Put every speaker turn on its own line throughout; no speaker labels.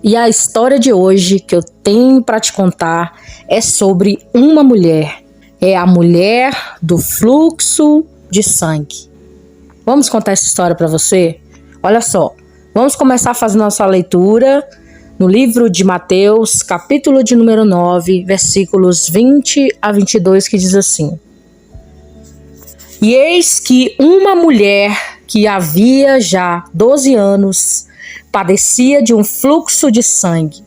E a história de hoje que eu tenho para te contar é sobre uma mulher. É a mulher do fluxo de sangue. Vamos contar essa história para você? Olha só, vamos começar fazendo nossa leitura no livro de Mateus, capítulo de número 9, versículos 20 a 22, que diz assim: E eis que uma mulher que havia já 12 anos padecia de um fluxo de sangue,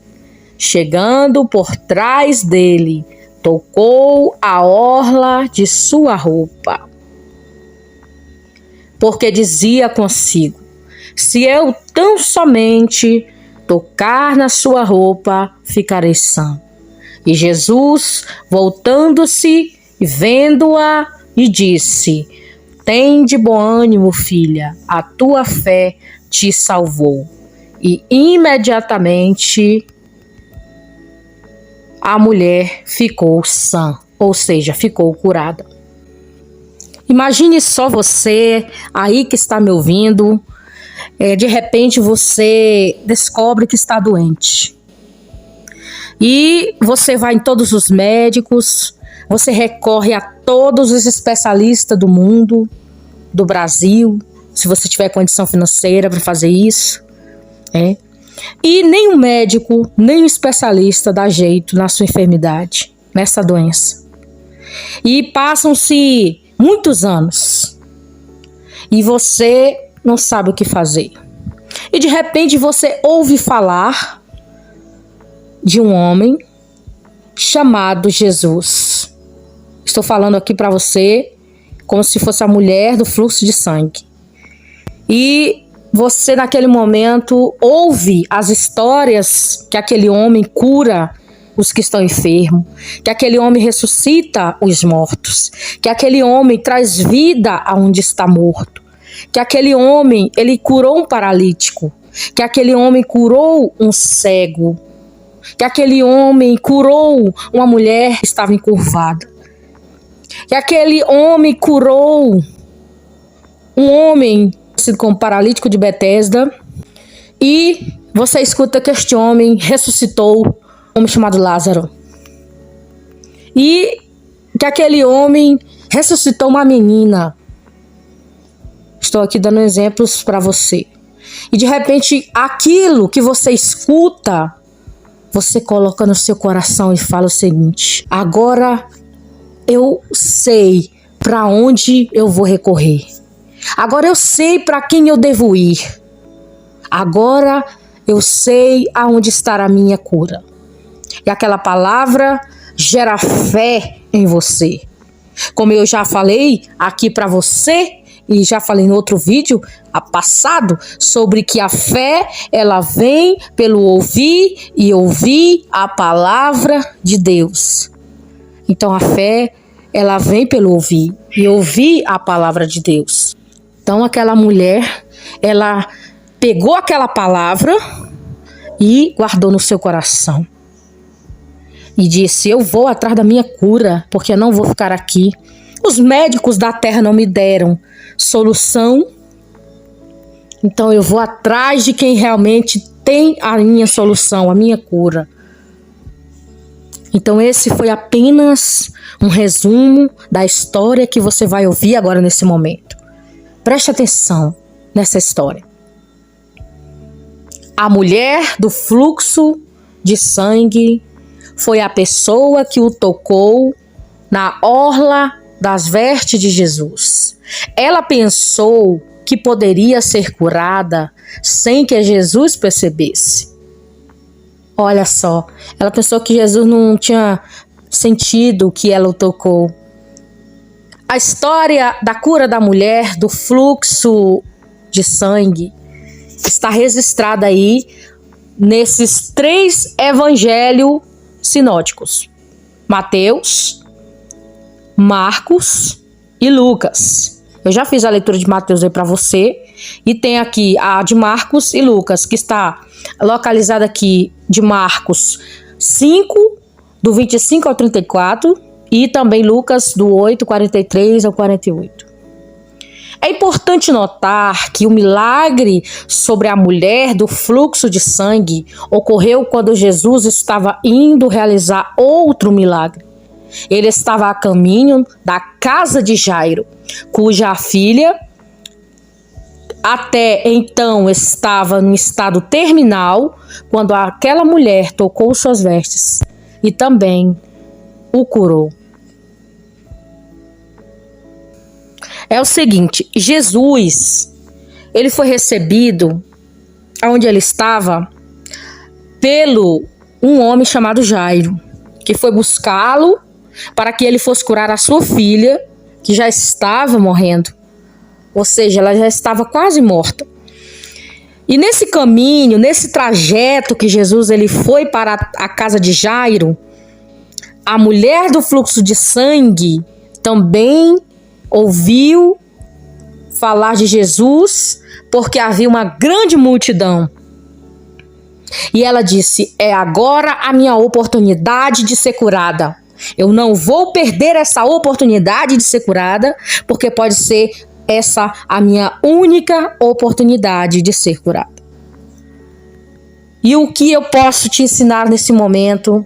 chegando por trás dele, tocou a orla de sua roupa. Porque dizia consigo: se eu tão somente tocar na sua roupa, ficarei sã. E Jesus, voltando-se e vendo-a, e disse: Tende bom ânimo, filha, a tua fé te salvou. E imediatamente a mulher ficou sã, ou seja, ficou curada. Imagine só você aí que está me ouvindo, de repente você descobre que está doente. E você vai em todos os médicos, você recorre a todos os especialistas do mundo, do Brasil, se você tiver condição financeira para fazer isso. E nem o médico, nem o especialista dá jeito na sua enfermidade, nessa doença. E passam-se muitos anos e você não sabe o que fazer. E de repente você ouve falar de um homem chamado Jesus. Estou falando aqui para você como se fosse a mulher do fluxo de sangue. E você naquele momento ouve as histórias que aquele homem cura os que estão enfermos, que aquele homem ressuscita os mortos, que aquele homem traz vida aonde está morto, que aquele homem ele curou um paralítico, que aquele homem curou um cego, que aquele homem curou uma mulher que estava encurvada, que aquele homem curou um homem como paralítico de Betesda. E você escuta que este homem ressuscitou um homem chamado Lázaro, e que aquele homem ressuscitou uma menina. Estou aqui dando exemplos para você. E de repente aquilo que você escuta, você coloca no seu coração e fala o seguinte: agora eu sei para onde eu vou recorrer. Agora eu sei para quem eu devo ir. Agora eu sei aonde está a minha cura. E aquela palavra gera fé em você. Como eu já falei aqui para você, e já falei no outro vídeo passado, sobre que a fé, ela vem pelo ouvir e ouvir a palavra de Deus. Então a fé, ela vem pelo ouvir e ouvir a palavra de Deus. Então aquela mulher, ela pegou aquela palavra e guardou no seu coração. E disse: eu vou atrás da minha cura, porque eu não vou ficar aqui. Os médicos da terra não me deram solução. Então eu vou atrás de quem realmente tem a minha solução, a minha cura. Então esse foi apenas um resumo da história que você vai ouvir agora nesse momento. Preste atenção nessa história. A mulher do fluxo de sangue foi a pessoa que o tocou na orla das vestes de Jesus. Ela pensou que poderia ser curada sem que Jesus percebesse. Olha só, ela pensou que Jesus não tinha sentido que ela o tocou. A história da cura da mulher do fluxo de sangue está registrada aí nesses 3 evangelhos sinóticos: Mateus, Marcos e Lucas. Eu já fiz a leitura de Mateus aí para você, e tem aqui a de Marcos e Lucas, que está localizada aqui de Marcos 5, do 25 ao 34, e também Lucas do 8, 43 ao 48. É importante notar que o milagre sobre a mulher do fluxo de sangue ocorreu quando Jesus estava indo realizar outro milagre. Ele estava a caminho da casa de Jairo, cuja filha até então estava no estado terminal, quando aquela mulher tocou suas vestes e também o curou. É o seguinte, Jesus, ele foi recebido onde ele estava pelo um homem chamado Jairo, que foi buscá-lo para que ele fosse curar a sua filha, que já estava morrendo. Ou seja, ela já estava quase morta. E nesse caminho, nesse trajeto que Jesus ele foi para a casa de Jairo, a mulher do fluxo de sangue também ouviu falar de Jesus, porque havia uma grande multidão. E ela disse: é agora a minha oportunidade de ser curada. Eu não vou perder essa oportunidade de ser curada, porque pode ser essa a minha única oportunidade de ser curada. E o que eu posso te ensinar nesse momento,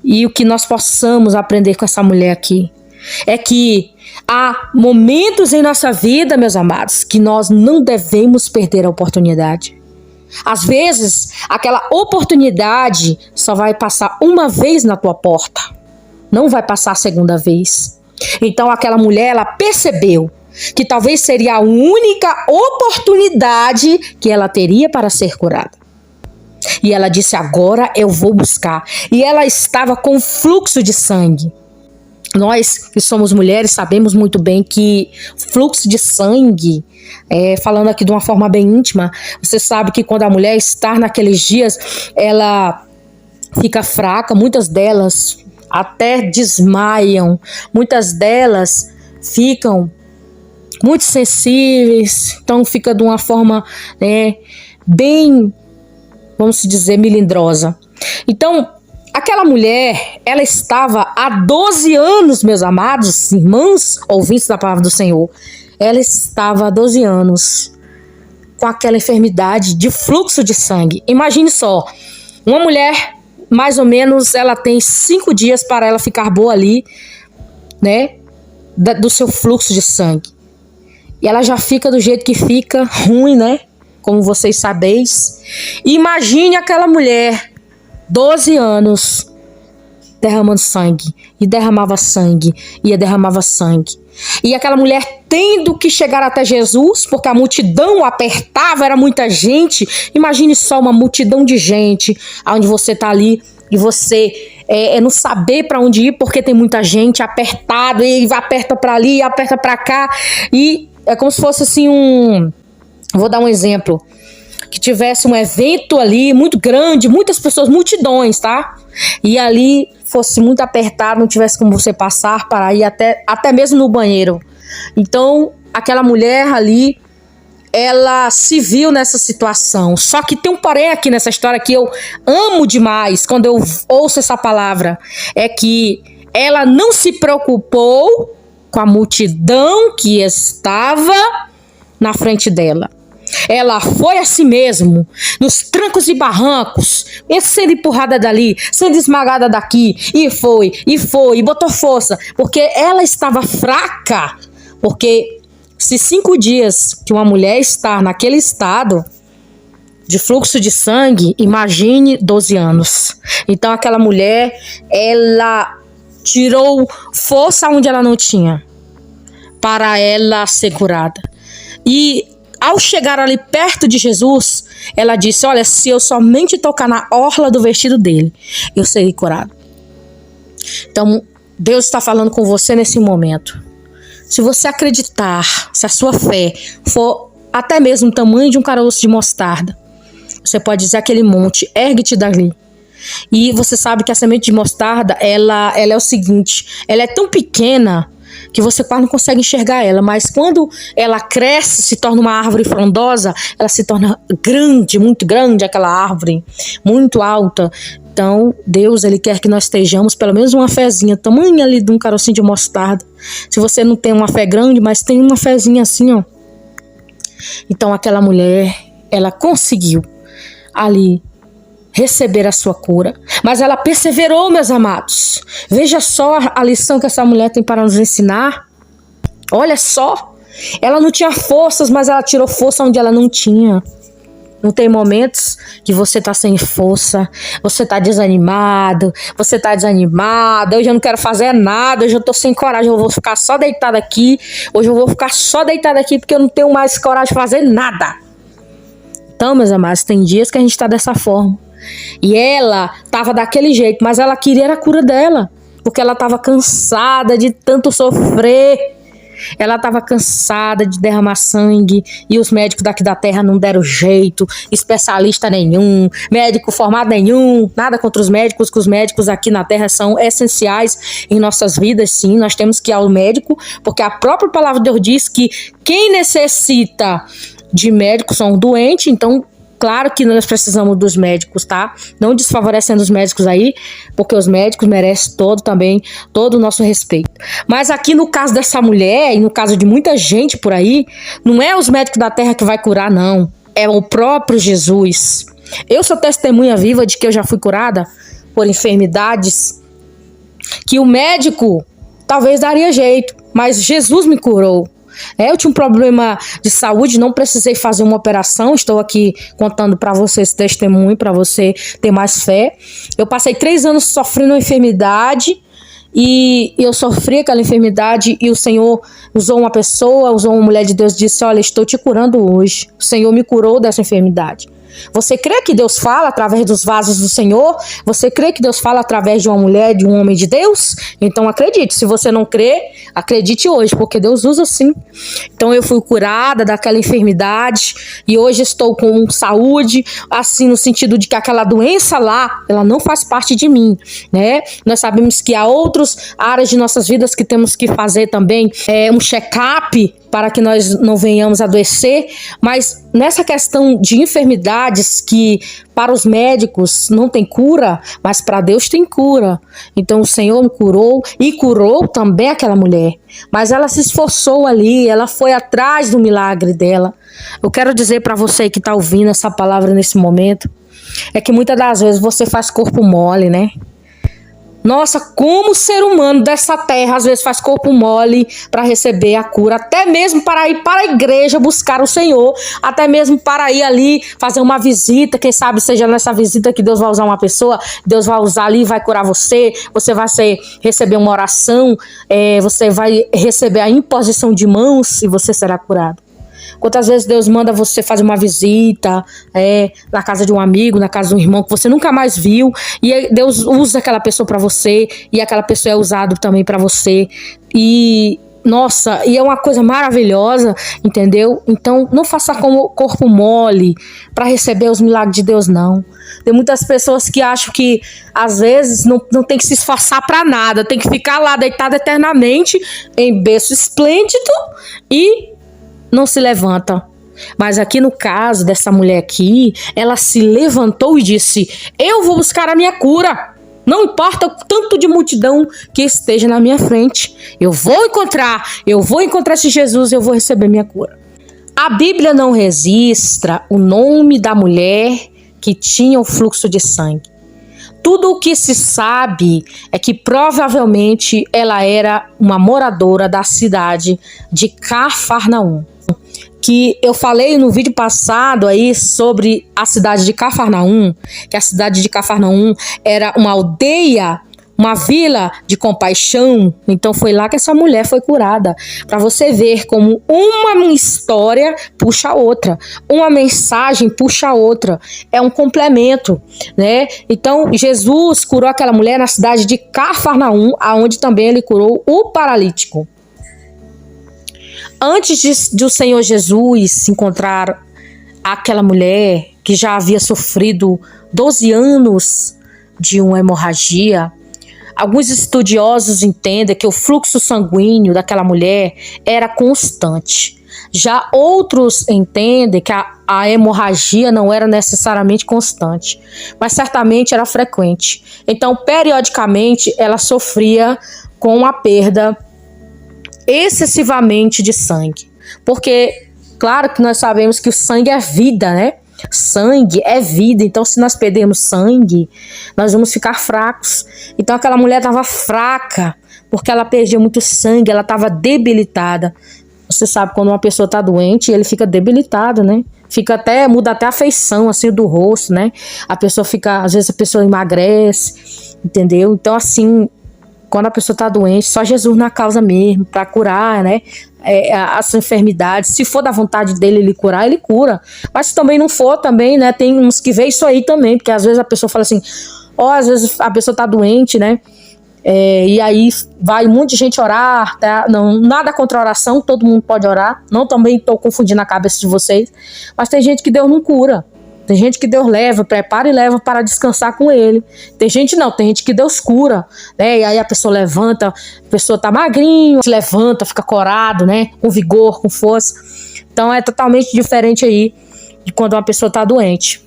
e o que nós possamos aprender com essa mulher aqui, é que há momentos em nossa vida, meus amados, que nós não devemos perder a oportunidade. Às vezes, aquela oportunidade só vai passar uma vez na tua porta, não vai passar a segunda vez. Então aquela mulher, ela percebeu que talvez seria a única oportunidade que ela teria para ser curada. E ela disse: agora eu vou buscar. E ela estava com fluxo de sangue. Nós que somos mulheres sabemos muito bem que fluxo de sangue, falando aqui de uma forma bem íntima, você sabe que quando a mulher está naqueles dias, ela fica fraca, muitas delas até desmaiam, muitas delas ficam muito sensíveis, então fica de uma forma bem, vamos dizer, melindrosa. Então, aquela mulher, ela estava há 12 anos, meus amados irmãos, ouvintes da palavra do Senhor, ela estava há 12 anos com aquela enfermidade de fluxo de sangue. Imagine só, uma mulher, mais ou menos, ela tem 5 dias para ela ficar boa ali, né, do seu fluxo de sangue. E ela já fica do jeito que fica, ruim, né? Como vocês sabeis. Imagine aquela mulher, 12 anos, derramando sangue. E derramava sangue. E derramava sangue. E aquela mulher tendo que chegar até Jesus, porque a multidão apertava, era muita gente. Imagine só uma multidão de gente, onde você está ali e você não saber para onde ir, porque tem muita gente apertado, e aperta para ali, aperta para cá. E é como se fosse assim vou dar um exemplo, que tivesse um evento ali muito grande, muitas pessoas, multidões, tá? E ali fosse muito apertado, não tivesse como você passar para ir até mesmo no banheiro. Então, aquela mulher ali, ela se viu nessa situação. Só que tem um porém aqui nessa história que eu amo demais quando eu ouço essa palavra, é que ela não se preocupou com a multidão que estava na frente dela. Ela foi a si mesmo, nos trancos e barrancos, sendo empurrada dali, sendo esmagada daqui, e botou força, porque ela estava fraca. Porque se 5 dias que uma mulher está naquele estado de fluxo de sangue, imagine 12 anos. Então aquela mulher, ela tirou força onde ela não tinha, para ela ser curada. E ao chegar ali perto de Jesus, ela disse: olha, se eu somente tocar na orla do vestido dele, eu serei curado. Então, Deus está falando com você nesse momento. Se você acreditar, se a sua fé for até mesmo o tamanho de um caroço de mostarda, você pode dizer aquele monte: ergue-te dali. E você sabe que a semente de mostarda, ela é o seguinte, ela é tão pequena que você quase não consegue enxergar ela, mas quando ela cresce, se torna uma árvore frondosa, ela se torna grande, muito grande, aquela árvore, muito alta, Então, Deus, Ele quer que nós estejamos pelo menos uma fezinha, tamanho ali de um carocinho de mostarda. Se você não tem uma fé grande, mas tem uma fezinha assim, ó. Então, aquela mulher, ela conseguiu ali receber a sua cura. Mas ela perseverou, meus amados. Veja só a lição que essa mulher tem para nos ensinar. Olha só. Ela não tinha forças, mas ela tirou força onde ela não tinha. Não tem momentos que você está sem força, você está desanimado, você está desanimada, hoje eu não quero fazer nada, hoje eu estou sem coragem, eu vou ficar só deitada aqui, hoje eu vou ficar só deitada aqui porque eu não tenho mais coragem de fazer nada. Então, meus amados, tem dias que a gente está dessa forma. E ela estava daquele jeito, mas ela queria a cura dela, porque ela estava cansada de tanto sofrer. Ela estava cansada de derramar sangue e os médicos daqui da terra não deram jeito, especialista nenhum, médico formado nenhum, nada contra os médicos, que os médicos aqui na terra são essenciais em nossas vidas, sim, nós temos que ir ao médico, porque a própria palavra de Deus diz que quem necessita de médicos são doentes, então claro que nós precisamos dos médicos, tá? Não desfavorecendo os médicos aí, porque os médicos merecem todo o nosso respeito. Mas aqui no caso dessa mulher, e no caso de muita gente por aí, não é os médicos da terra que vai curar, não. É o próprio Jesus. Eu sou testemunha viva de que eu já fui curada por enfermidades que o médico talvez daria jeito, mas Jesus me curou. Eu tinha um problema de saúde, não precisei fazer uma operação. Estou aqui contando para você esse testemunho, para você ter mais fé. Eu passei 3 anos sofrendo uma enfermidade e eu sofri aquela enfermidade e o Senhor usou uma pessoa, usou uma mulher de Deus e disse: olha, estou te curando hoje. O Senhor me curou dessa enfermidade. Você crê que Deus fala através dos vasos do Senhor? Você crê que Deus fala através de uma mulher, de um homem de Deus? Então acredite. Se você não crê, acredite hoje, porque Deus usa sim. Então eu fui curada daquela enfermidade e hoje estou com saúde, assim no sentido de que aquela doença lá, ela não faz parte de mim, né? Nós sabemos que há outras áreas de nossas vidas que temos que fazer também um check-up para que nós não venhamos a adoecer, mas nessa questão de enfermidades que para os médicos não tem cura, mas para Deus tem cura. Então o Senhor me curou e curou também aquela mulher, mas ela se esforçou ali, ela foi atrás do milagre dela. Eu quero dizer para você que está ouvindo essa palavra nesse momento, é que muitas das vezes você faz corpo mole, né? Nossa, como o ser humano dessa terra às vezes faz corpo mole para receber a cura, até mesmo para ir para a igreja buscar o Senhor, até mesmo para ir ali fazer uma visita, quem sabe seja nessa visita que Deus vai usar uma pessoa, Deus vai usar ali e vai curar você, você vai receber uma oração, você vai receber a imposição de mãos e você será curado. Quantas vezes Deus manda você fazer uma visita na casa de um amigo, na casa de um irmão que você nunca mais viu, e Deus usa aquela pessoa para você, e aquela pessoa é usada também para você, e nossa, e é uma coisa maravilhosa, entendeu? Então não faça como corpo mole para receber os milagres de Deus, não. Tem muitas pessoas que acham que às vezes não tem que se esforçar para nada, tem que ficar lá deitado eternamente em berço esplêndido e não se levanta. Mas aqui no caso dessa mulher aqui, ela se levantou e disse: eu vou buscar a minha cura. Não importa o tanto de multidão que esteja na minha frente. Eu vou encontrar esse Jesus e eu vou receber minha cura. A Bíblia não registra o nome da mulher que tinha o fluxo de sangue. Tudo o que se sabe é que provavelmente ela era uma moradora da cidade de Cafarnaum. Que eu falei no vídeo passado aí sobre a cidade de Cafarnaum, que a cidade de Cafarnaum era uma aldeia, uma vila de compaixão. Então foi lá que essa mulher foi curada, para você ver como uma história puxa a outra, uma mensagem puxa a outra, é um complemento, né? Então Jesus curou aquela mulher na cidade de Cafarnaum, aonde também ele curou o paralítico. Antes de o Senhor Jesus encontrar aquela mulher que já havia sofrido 12 anos de uma hemorragia, alguns estudiosos entendem que o fluxo sanguíneo daquela mulher era constante. Já outros entendem que a hemorragia não era necessariamente constante, mas certamente era frequente. Então, periodicamente, ela sofria com a perda excessivamente de sangue. Porque, claro que nós sabemos que o sangue é vida, né? Sangue é vida, então se nós perdermos sangue, nós vamos ficar fracos. Então aquela mulher estava fraca, porque ela perdia muito sangue, ela estava debilitada. Você sabe, quando uma pessoa está doente, ele fica debilitado, né? Muda até a feição, assim, do rosto, né? A pessoa fica, às vezes a pessoa emagrece, entendeu? Então, assim, quando a pessoa está doente, só Jesus na causa mesmo, para curar, né? As enfermidades. Se for da vontade dele ele curar, ele cura. Mas se também não for, também, né? Tem uns que vê isso aí também, porque às vezes a pessoa fala assim, às vezes a pessoa está doente, né? E aí vai um monte de gente orar, tá? Não, nada contra a oração, todo mundo pode orar. Não, também estou confundindo a cabeça de vocês, mas tem gente que Deus não cura. Tem gente que Deus prepara e leva para descansar com ele. Tem gente que Deus cura, né? E aí a pessoa levanta, a pessoa tá magrinho, se levanta, fica corado, né? Com vigor, com força. Então é totalmente diferente aí de quando uma pessoa tá doente.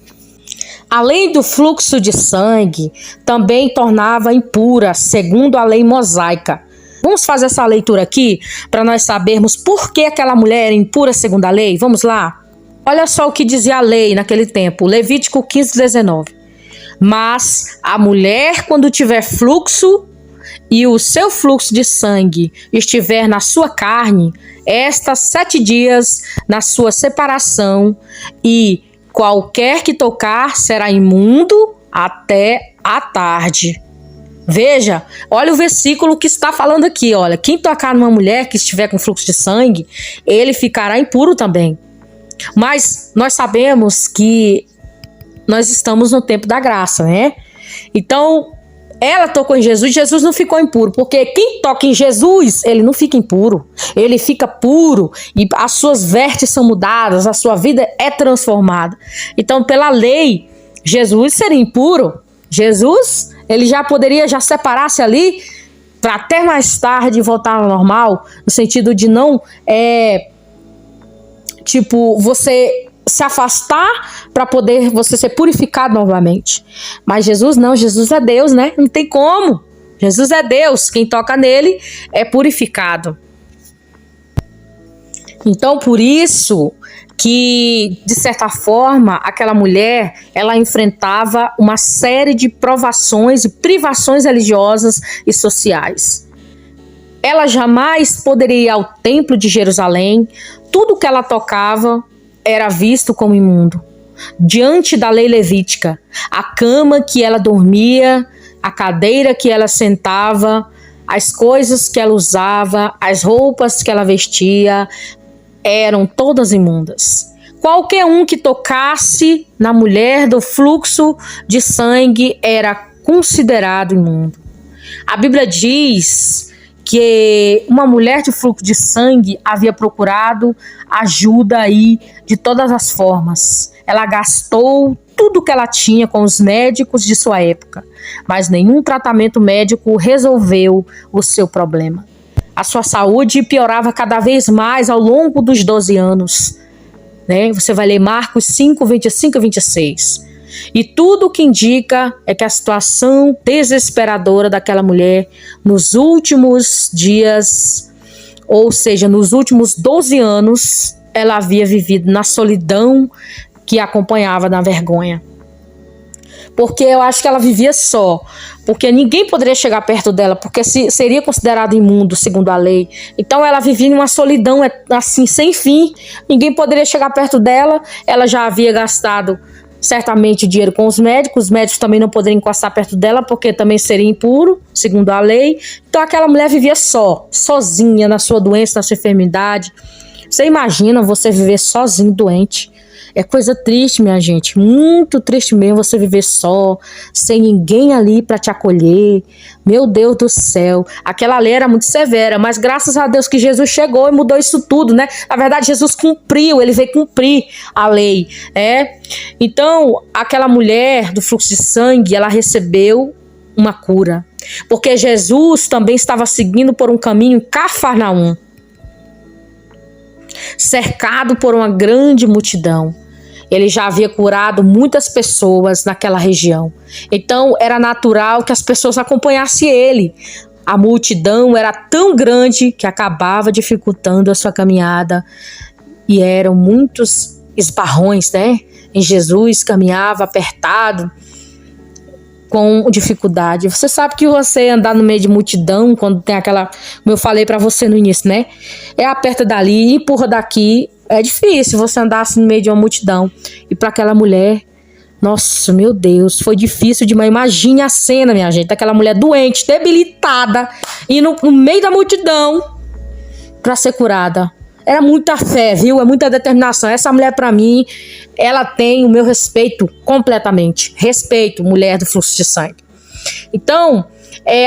Além do fluxo de sangue, também tornava impura, segundo a lei mosaica. Vamos fazer essa leitura aqui para nós sabermos por que aquela mulher era impura segundo a lei? Vamos lá? Olha só o que dizia a lei naquele tempo, Levítico 15:19. Mas a mulher, quando tiver fluxo e o seu fluxo de sangue estiver na sua carne, estas 7 dias na sua separação, e qualquer que tocar será imundo até a tarde. Veja, olha o versículo que está falando aqui, olha. Quem tocar numa mulher que estiver com fluxo de sangue, ele ficará impuro também. Mas nós sabemos que nós estamos no tempo da graça, né? Então, ela tocou em Jesus, Jesus não ficou impuro, porque quem toca em Jesus, ele não fica impuro, ele fica puro e as suas vestes são mudadas, a sua vida é transformada. Então, pela lei, Jesus seria impuro. Jesus, ele já poderia separar-se ali para até mais tarde voltar ao normal, no sentido de não você se afastar para poder você ser purificado novamente. Mas Jesus não, Jesus é Deus, né? Não tem como. Jesus é Deus, quem toca nele é purificado. Então, por isso que, de certa forma, aquela mulher, ela enfrentava uma série de provações e privações religiosas e sociais. Ela jamais poderia ir ao templo de Jerusalém. Tudo que ela tocava era visto como imundo. Diante da lei levítica, a cama que ela dormia, a cadeira que ela sentava, as coisas que ela usava, as roupas que ela vestia, eram todas imundas. Qualquer um que tocasse na mulher do fluxo de sangue era considerado imundo. A Bíblia diz que uma mulher de fluxo de sangue havia procurado ajuda aí de todas as formas. Ela gastou tudo que ela tinha com os médicos de sua época, mas nenhum tratamento médico resolveu o seu problema. A sua saúde piorava cada vez mais ao longo dos 12 anos. Né? Você vai ler Marcos 5, 25 e 26. E tudo o que indica é que a situação desesperadora daquela mulher nos últimos dias, ou seja, nos últimos 12 anos, ela havia vivido na solidão que acompanhava na vergonha. Porque eu acho que ela vivia só, porque ninguém poderia chegar perto dela, porque seria considerado imundo segundo a lei. Então ela vivia em uma solidão assim sem fim, ninguém poderia chegar perto dela. Ela já havia gastado certamente dinheiro com os médicos também não poderiam encostar perto dela, porque também seria impuro, segundo a lei. Então aquela mulher vivia sozinha na sua doença, na sua enfermidade. Você imagina você viver sozinho, doente? É coisa triste, minha gente, muito triste mesmo você viver só, sem ninguém ali para te acolher. Meu Deus do céu, aquela lei era muito severa, mas graças a Deus que Jesus chegou e mudou isso tudo, né? Na verdade, Jesus cumpriu, ele veio cumprir a lei, né? Então, aquela mulher do fluxo de sangue, ela recebeu uma cura, porque Jesus também estava seguindo por um caminho em Cafarnaum. cercado por uma grande multidão. Ele já havia curado muitas pessoas naquela região. Então era natural que as pessoas acompanhassem ele. A multidão era tão grande que acabava dificultando a sua caminhada. E eram muitos esbarrões, né? Em Jesus, caminhava apertado, com dificuldade. Você sabe que você andar no meio de multidão, quando tem aquela, como eu falei pra você no início, né? Aperta dali, empurra daqui. É difícil você andar assim no meio de uma multidão. E para aquela mulher, nossa, meu Deus, foi difícil demais. Imagine a cena, minha gente, daquela mulher doente, debilitada, indo no meio da multidão para ser curada. Era muita fé, viu? É muita determinação. Essa mulher, para mim, ela tem o meu respeito completamente. Respeito, mulher do fluxo de sangue. Então,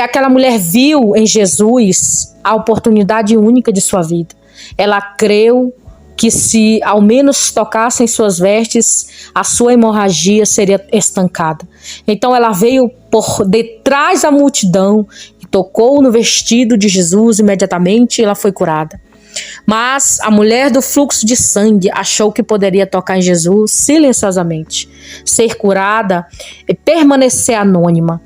aquela mulher viu em Jesus a oportunidade única de sua vida. Ela creu que se ao menos tocassem suas vestes, a sua hemorragia seria estancada. Então ela veio por detrás da multidão e tocou no vestido de Jesus. Imediatamente ela foi curada. Mas a mulher do fluxo de sangue achou que poderia tocar em Jesus silenciosamente, ser curada e permanecer anônima.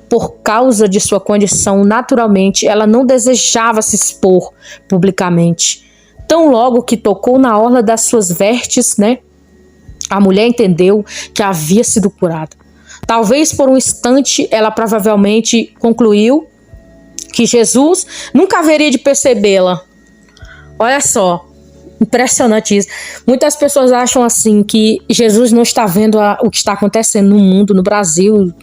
Por causa de sua condição, naturalmente, ela não desejava se expor publicamente. Tão logo que tocou na orla das suas vestes, né? A mulher entendeu que havia sido curada. Talvez por um instante ela provavelmente concluiu que Jesus nunca haveria de percebê-la. Olha só, impressionante isso. Muitas pessoas acham assim que Jesus não está vendo o que está acontecendo no mundo, no Brasil,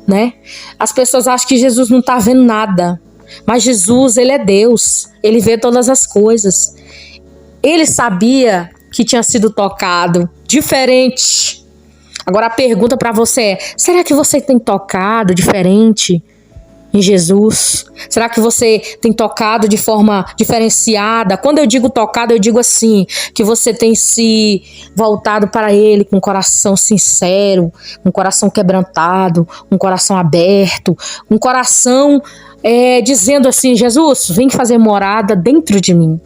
né? As pessoas acham que Jesus não está vendo nada. Mas Jesus, ele é Deus. Ele vê todas as coisas. Ele sabia que tinha sido tocado diferente. Agora a pergunta para você é: será que você tem tocado diferente em Jesus? Será que você tem tocado de forma diferenciada? Quando eu digo tocado, eu digo assim, que você tem se voltado para Ele com um coração sincero, um coração quebrantado, um coração aberto, um coração dizendo assim: Jesus, vem fazer morada dentro de mim.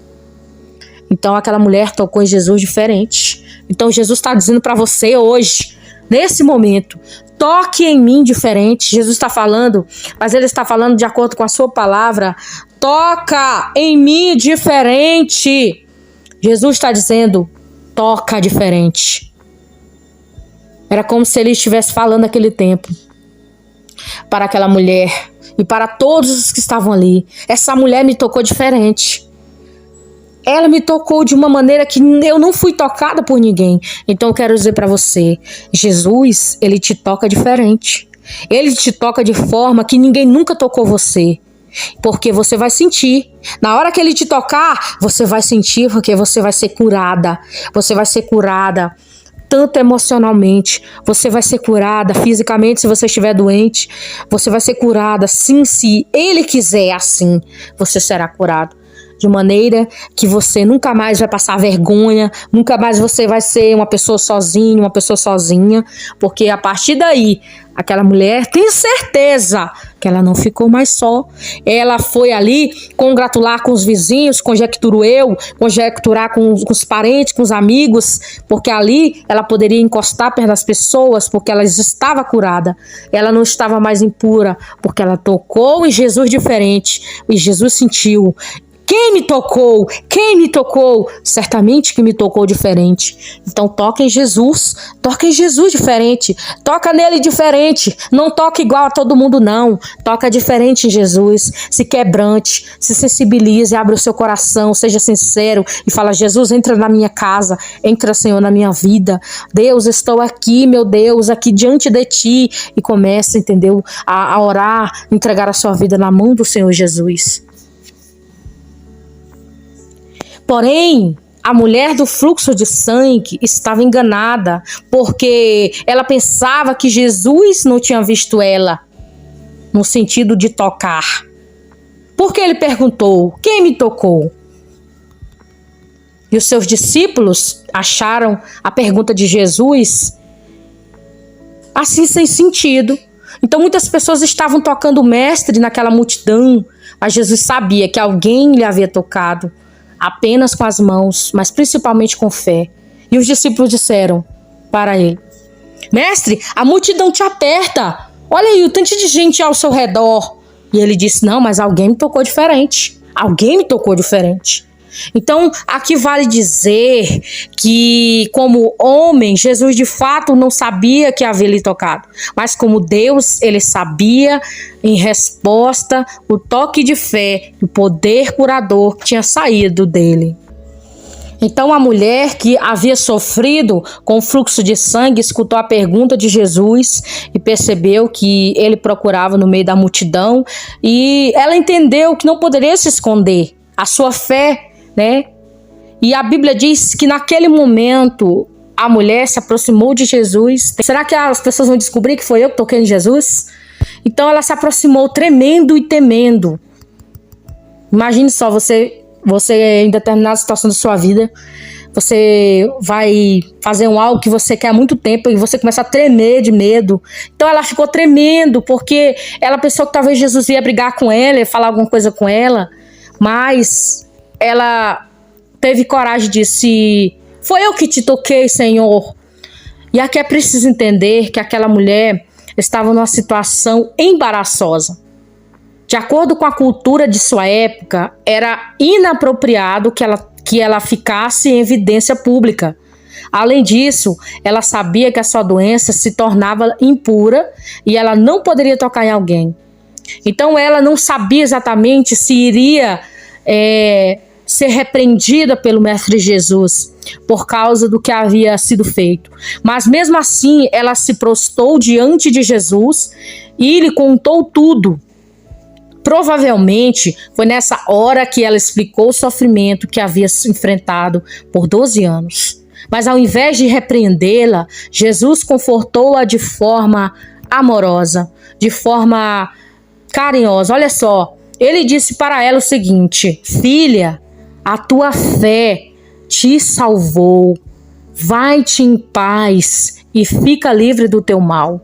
Então aquela mulher tocou em Jesus diferente. Então Jesus está dizendo para você hoje, nesse momento: toque em mim diferente. Jesus está falando, mas ele está falando de acordo com a sua palavra. Toca em mim diferente. Jesus está dizendo: toca diferente. Era como se ele estivesse falando naquele tempo para aquela mulher e para todos os que estavam ali. Essa mulher me tocou diferente. Ela me tocou de uma maneira que eu não fui tocada por ninguém. Então eu quero dizer para você, Jesus, ele te toca diferente. Ele te toca de forma que ninguém nunca tocou você. Porque você vai sentir. Na hora que ele te tocar, você vai sentir, porque você vai ser curada. Você vai ser curada tanto emocionalmente. Você vai ser curada fisicamente se você estiver doente. Você vai ser curada, sim, se ele quiser assim, você será curado. De maneira que você nunca mais vai passar vergonha, nunca mais você vai ser uma pessoa sozinha, porque a partir daí, aquela mulher tem certeza que ela não ficou mais só. Ela foi ali congratular com os vizinhos, conjecturar com os parentes, com os amigos, porque ali ela poderia encostar perto das pessoas, porque ela estava curada. Ela não estava mais impura, porque ela tocou em Jesus diferente, e Jesus sentiu. Quem me tocou? Quem me tocou? Certamente que me tocou diferente. Então toca em Jesus diferente. Toca nele diferente. Não toca igual a todo mundo, não. Toca diferente em Jesus. Se quebrante, se sensibilize, abre o seu coração, seja sincero e fala: Jesus, entra na minha casa, entra, Senhor, na minha vida. Deus, estou aqui, meu Deus, aqui diante de ti. E comece, entendeu? A orar, entregar a sua vida na mão do Senhor Jesus. Porém, a mulher do fluxo de sangue estava enganada, porque ela pensava que Jesus não tinha visto ela, no sentido de tocar. Porque ele perguntou: quem me tocou? E os seus discípulos acharam a pergunta de Jesus assim, sem sentido. Então muitas pessoas estavam tocando o mestre naquela multidão, mas Jesus sabia que alguém lhe havia tocado. apenas com as mãos, mas principalmente com fé. E os discípulos disseram para ele: Mestre, a multidão te aperta. Olha aí o tanto de gente ao seu redor. E ele disse: não, mas alguém me tocou diferente. Alguém me tocou diferente. Então, aqui vale dizer que, como homem, Jesus de fato não sabia que havia lhe tocado. Mas como Deus, ele sabia, em resposta, o toque de fé, o poder curador que tinha saído dele. Então a mulher que havia sofrido com o fluxo de sangue escutou a pergunta de Jesus e percebeu que ele procurava no meio da multidão, e ela entendeu que não poderia se esconder. A sua fé, né? E a Bíblia diz que naquele momento a mulher se aproximou de Jesus. Será que as pessoas vão descobrir que foi eu que toquei em Jesus? Então ela se aproximou tremendo e temendo. Imagine só, você em determinada situação da sua vida, você vai fazer algo que você quer há muito tempo e você começa a tremer de medo. Então ela ficou tremendo porque ela pensou que talvez Jesus ia brigar com ela, ia falar alguma coisa com ela, mas ela teve coragem de disse: foi eu que te toquei, Senhor. E aqui é preciso entender que aquela mulher estava numa situação embaraçosa. De acordo com a cultura de sua época, era inapropriado que ela ficasse em evidência pública. Além disso, ela sabia que a sua doença se tornava impura e ela não poderia tocar em alguém. Então ela não sabia exatamente se iria ser repreendida pelo Mestre Jesus por causa do que havia sido feito. Mas mesmo assim, ela se prostrou diante de Jesus e lhe contou tudo. Provavelmente foi nessa hora que ela explicou o sofrimento que havia enfrentado por 12 anos. Mas ao invés de repreendê-la, Jesus confortou-a de forma amorosa, de forma carinhosa. Olha só, ele disse para ela o seguinte: filha, a tua fé te salvou. Vai-te em paz e fica livre do teu mal.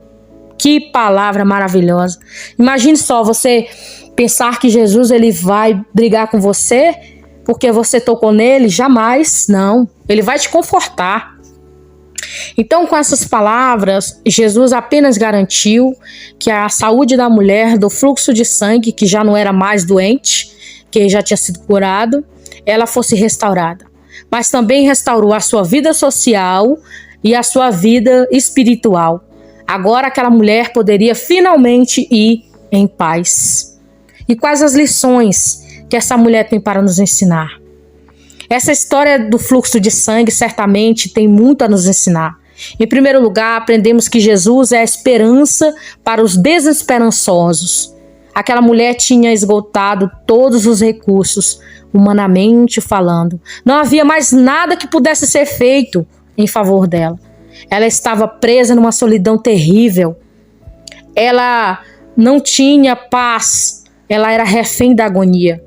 Que palavra maravilhosa. Imagine só, você pensar que Jesus ele vai brigar com você porque você tocou nele. Jamais, não. Ele vai te confortar. Então, com essas palavras, Jesus apenas garantiu que a saúde da mulher do fluxo de sangue, que já não era mais doente, que já tinha sido curado, ela fosse restaurada. Mas também restaurou a sua vida social e a sua vida espiritual. Agora aquela mulher poderia finalmente ir em paz. E quais as lições que essa mulher tem para nos ensinar? Essa história do fluxo de sangue certamente tem muito a nos ensinar. Em primeiro lugar, aprendemos que Jesus é a esperança para os desesperançosos. Aquela mulher tinha esgotado todos os recursos, humanamente falando. Não havia mais nada que pudesse ser feito em favor dela. Ela estava presa numa solidão terrível. Ela não tinha paz. Ela era refém da agonia.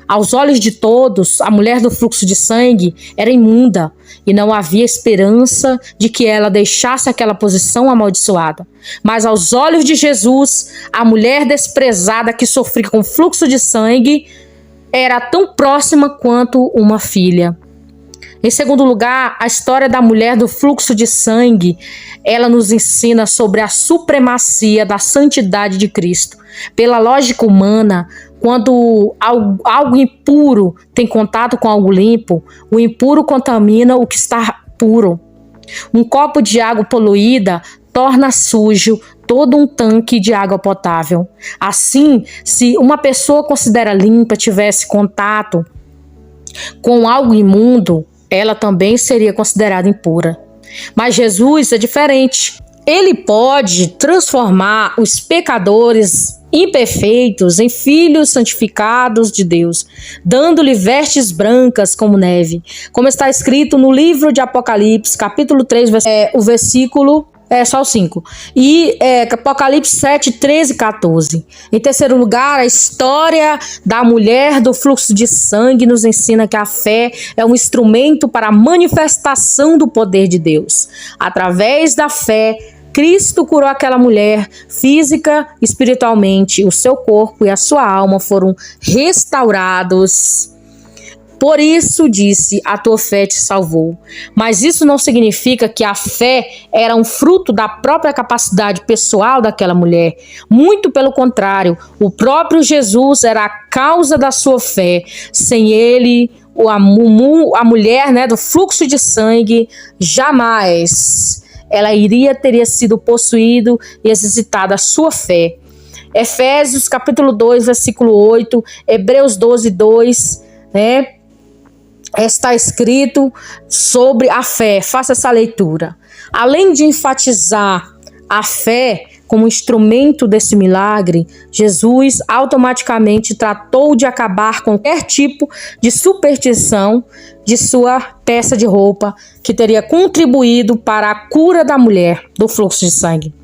Aos olhos de todos, a mulher do fluxo de sangue era imunda e não havia esperança de que ela deixasse aquela posição amaldiçoada. Mas aos olhos de Jesus, a mulher desprezada que sofria com fluxo de sangue era tão próxima quanto uma filha. Em segundo lugar, a história da mulher do fluxo de sangue, ela nos ensina sobre a supremacia da santidade de Cristo. Pela lógica humana, quando algo impuro tem contato com algo limpo, o impuro contamina o que está puro. Um copo de água poluída torna sujo todo um tanque de água potável. Assim, se uma pessoa considera limpa tivesse contato com algo imundo, ela também seria considerada impura. Mas Jesus é diferente. Ele pode transformar os pecadores imperfeitos em filhos santificados de Deus, dando-lhe vestes brancas como neve, como está escrito no livro de Apocalipse, capítulo 3, o versículo só o 5. E Apocalipse 7, 13 e 14. Em terceiro lugar, a história da mulher do fluxo de sangue nos ensina que a fé é um instrumento para a manifestação do poder de Deus. Através da fé, Cristo curou aquela mulher física, espiritualmente. O seu corpo e a sua alma foram restaurados. Por isso disse, a tua fé te salvou. Mas isso não significa que a fé era um fruto da própria capacidade pessoal daquela mulher. Muito pelo contrário, o próprio Jesus era a causa da sua fé. Sem ele, a mulher, né, do fluxo de sangue, jamais ela teria sido possuído e exercitada a sua fé. Efésios capítulo 2, versículo 8, Hebreus 12, 2, né? Está escrito sobre a fé. Faça essa leitura. Além de enfatizar a fé como instrumento desse milagre, Jesus automaticamente tratou de acabar com qualquer tipo de superstição de sua peça de roupa que teria contribuído para a cura da mulher do fluxo de sangue.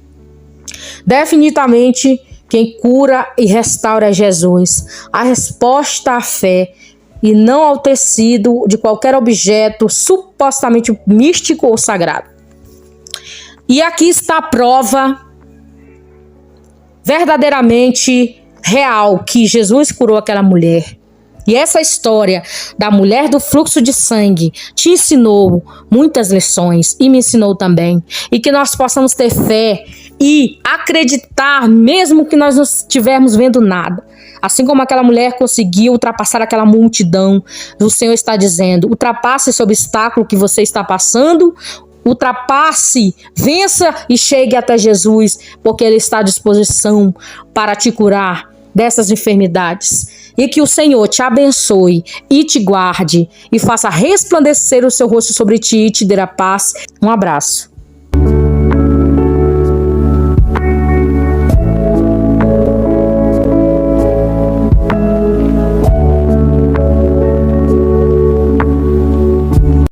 Definitivamente, quem cura e restaura é Jesus. A resposta à fé e não ao tecido de qualquer objeto supostamente místico ou sagrado. E aqui está a prova verdadeiramente real que Jesus curou aquela mulher. E essa história da mulher do fluxo de sangue te ensinou muitas lições e me ensinou também. E que nós possamos ter fé e acreditar mesmo que nós não estivermos vendo nada. Assim como aquela mulher conseguiu ultrapassar aquela multidão, o Senhor está dizendo, ultrapasse esse obstáculo que você está passando, ultrapasse, vença e chegue até Jesus, porque Ele está à disposição para te curar dessas enfermidades. E que o Senhor te abençoe e te guarde e faça resplandecer o seu rosto sobre ti e te dê a paz. Um abraço.